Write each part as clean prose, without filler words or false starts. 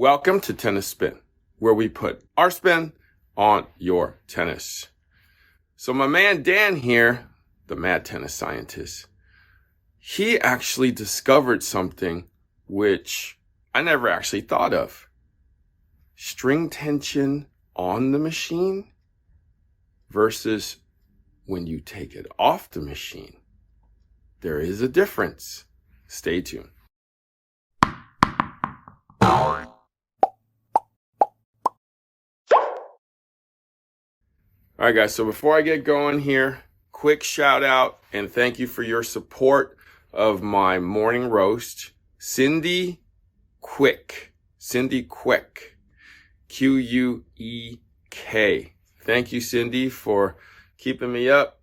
Welcome to Tennis Spin, where we put our spin on your tennis. So my man Dan here, the mad tennis scientist, he actually discovered something which I never actually thought of. String tension on the machine versus when you take it off the machine. There is a difference. Stay tuned. All right, guys, so before I get going here, quick shout out and thank you for your support of my morning roast. Cindy Quick, Q-U-E-K. Thank you, Cindy, for keeping me up.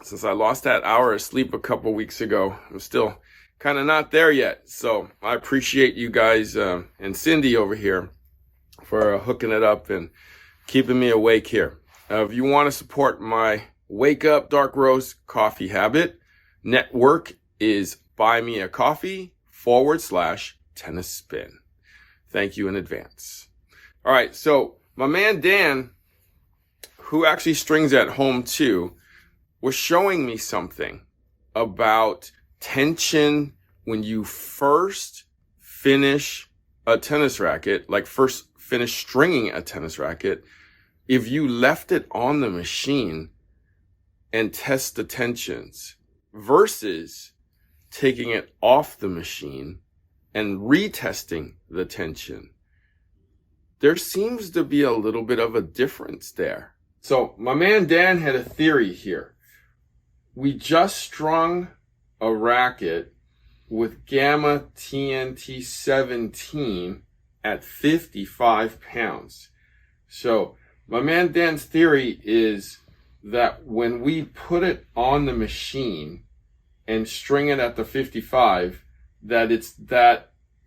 Since I lost that hour of sleep a couple weeks ago, I'm still kind of not there yet. So I appreciate you guys and Cindy over here for hooking it up and keeping me awake here. If you want to support my Wake Up Dark Roast coffee habit, network is buymeacoffee.com/tennis spin. Thank you in advance. All right, so my man Dan, who actually strings at home too, was showing me something about tension when you first finish a tennis racket, like first finish stringing a tennis racket. If you left it on the machine and test the tensions versus taking it off the machine and retesting the tension, there seems to be a little bit of a difference there. So my man Dan had a theory here. We just strung a racket with Gamma TNT 17 at 55 pounds. So my man Dan's theory is that when we put it on the machine and string it at the 55, is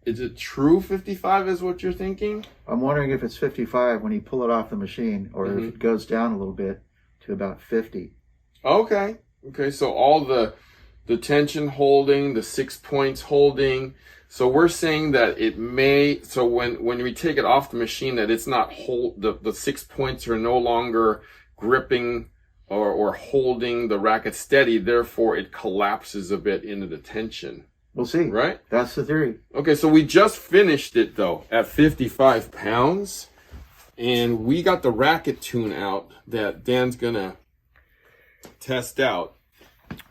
it true 55 is what you're thinking? I'm wondering if it's 55 when you pull it off the machine, or if it goes down a little bit to about 50. Okay, so all the tension holding, the 6 points holding. So we're saying that it may, so when we take it off the machine, that it's not the 6 points are no longer gripping or holding the racket steady, therefore it collapses a bit into the tension. We'll see. Right? That's the theory. Okay, so we just finished it though at 55 pounds, and we got the racket tune out that Dan's gonna test out.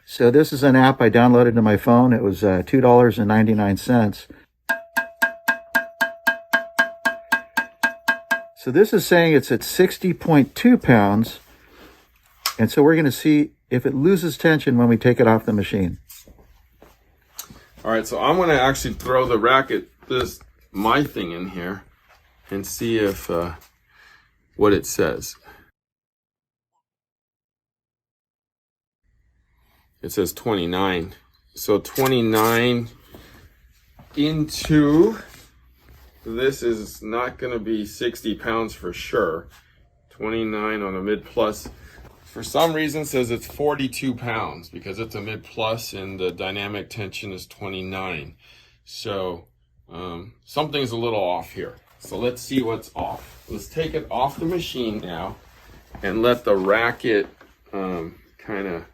So this is an app I downloaded to my phone. It was $2.99. So this is saying it's at 60.2 pounds. And so we're going to see if it loses tension when we take it off the machine. All right, so I'm going to actually throw the racket, my thing in here, and see if what it says. It says 29. So 29 into, this is not going to be 60 pounds for sure. 29 on a mid plus. For some reason says it's 42 pounds because it's a mid plus and the dynamic tension is 29. So something's a little off here. So let's see what's off. Let's take it off the machine now and let the racket kind of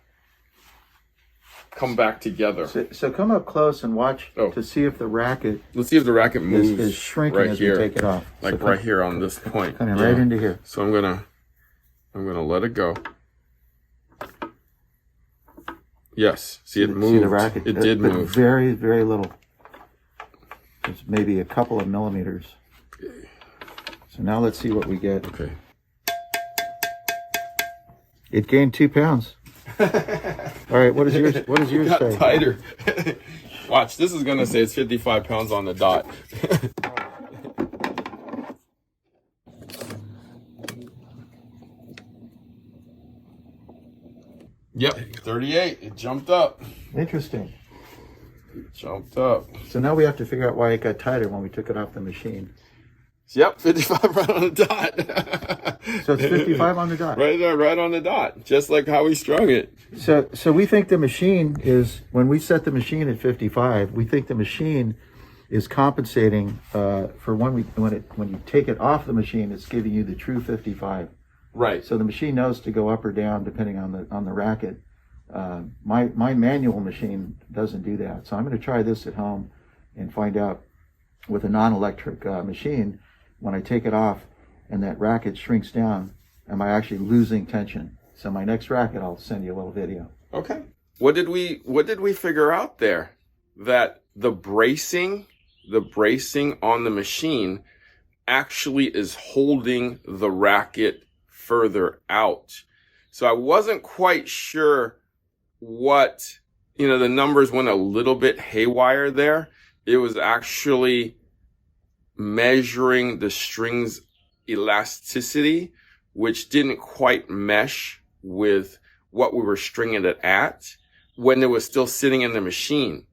come back together. So come up close and watch to see if the racket. Let's see if the racket moves. Is shrinking right as here. we take it off. Like right here on this point. Coming right into here. So I'm gonna let it go. Yes. See, it moved. See the racket. It did move. Very, very little. It's maybe a couple of millimeters. So now let's see what we get. Okay. It gained 2 pounds. All right, what does yours Got say? tighter. Watch, this is going to say it's 55 pounds on the dot. Yep, 38. It jumped up. Interesting. It jumped up. So now we have to figure out why it got tighter when we took it off the machine. Yep, 55 right on the dot. So it's 55 on the dot. Right there, right on the dot. Just like how we strung it. So we think the machine is, when we set the machine at 55, we think the machine is compensating for when you take it off the machine, it's giving you the true 55. Right. So the machine knows to go up or down depending on the racket. My manual machine doesn't do that. So I'm going to try this at home and find out with a non-electric machine, when I take it off and that racket shrinks down, am I actually losing tension? So my next racket, I'll send you a little video. Okay. What did we figure out there? That the bracing on the machine actually is holding the racket further out. So I wasn't quite sure what, the numbers went a little bit haywire there. It was actually measuring the string's elasticity, which didn't quite mesh with what we were stringing it at when it was still sitting in the machine.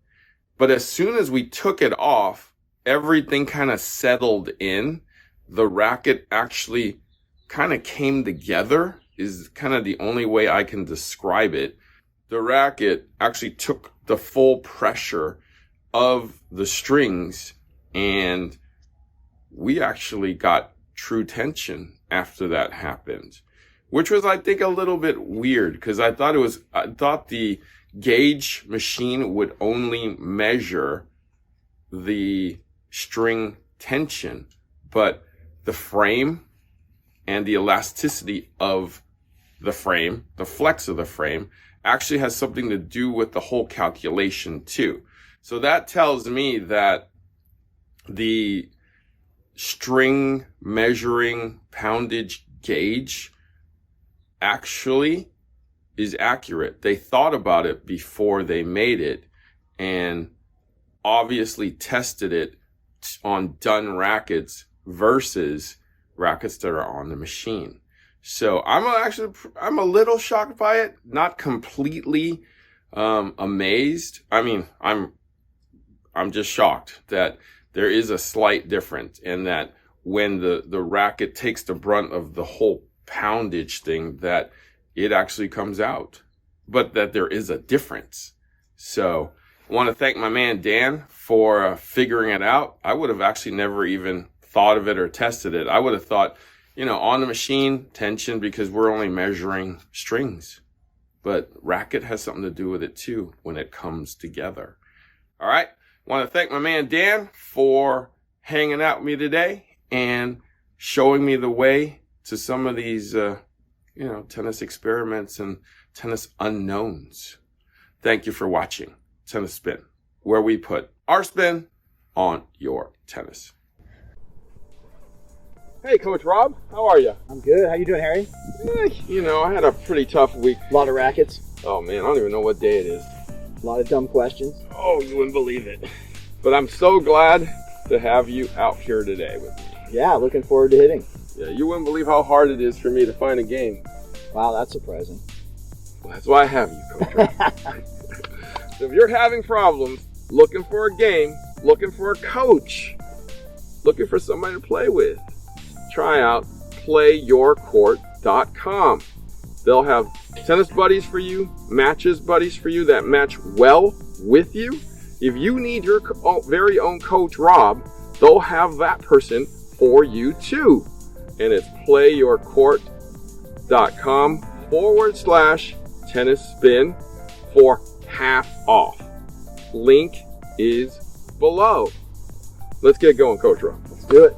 But as soon as we took it off, everything kind of settled in. The racket actually kind of came together, is kind of the only way I can describe it. The racket actually took the full pressure of the strings, and we actually got true tension after that happened, which was, I think, a little bit weird, because I thought the gauge machine would only measure the string tension, but the frame and the elasticity of the frame, the flex of the frame, actually has something to do with the whole calculation too. So that tells me that the string measuring poundage gauge actually is accurate. They thought about it before they made it and obviously tested it on done rackets versus rackets that are on the machine. So I'm a little shocked by it, not completely amazed. I mean, I'm just shocked that there is a slight difference, and that when the racket takes the brunt of the whole poundage thing, that it actually comes out, but that there is a difference. So I want to thank my man Dan for figuring it out. I would have actually never even thought of it or tested it. I would have thought, on the machine, tension, because we're only measuring strings. But racket has something to do with it too when it comes together. All right. I want to thank my man Dan for hanging out with me today and showing me the way to some of these, tennis experiments and tennis unknowns. Thank you for watching Tennis Spin, where we put our spin on your tennis. Hey, Coach Rob, how are you? I'm good. How you doing, Harry? I had a pretty tough week. A lot of rackets. Oh man, I don't even know what day it is. A lot of dumb questions. Oh, you wouldn't believe it. But I'm so glad to have you out here today with me. Yeah, looking forward to hitting. Yeah, you wouldn't believe how hard it is for me to find a game. Wow, that's surprising. Well, that's why I have you, Coach Rob. So if you're having problems looking for a game, looking for a coach, looking for somebody to play with, try out playyourcourt.com. They'll have tennis buddies for you, matches buddies for you that match well with you. If you need your very own Coach Rob, they'll have that person for you too. And it's playyourcourt.com/tennis spin for half off. Link is below. Let's get going, Coach Rob. Let's do it.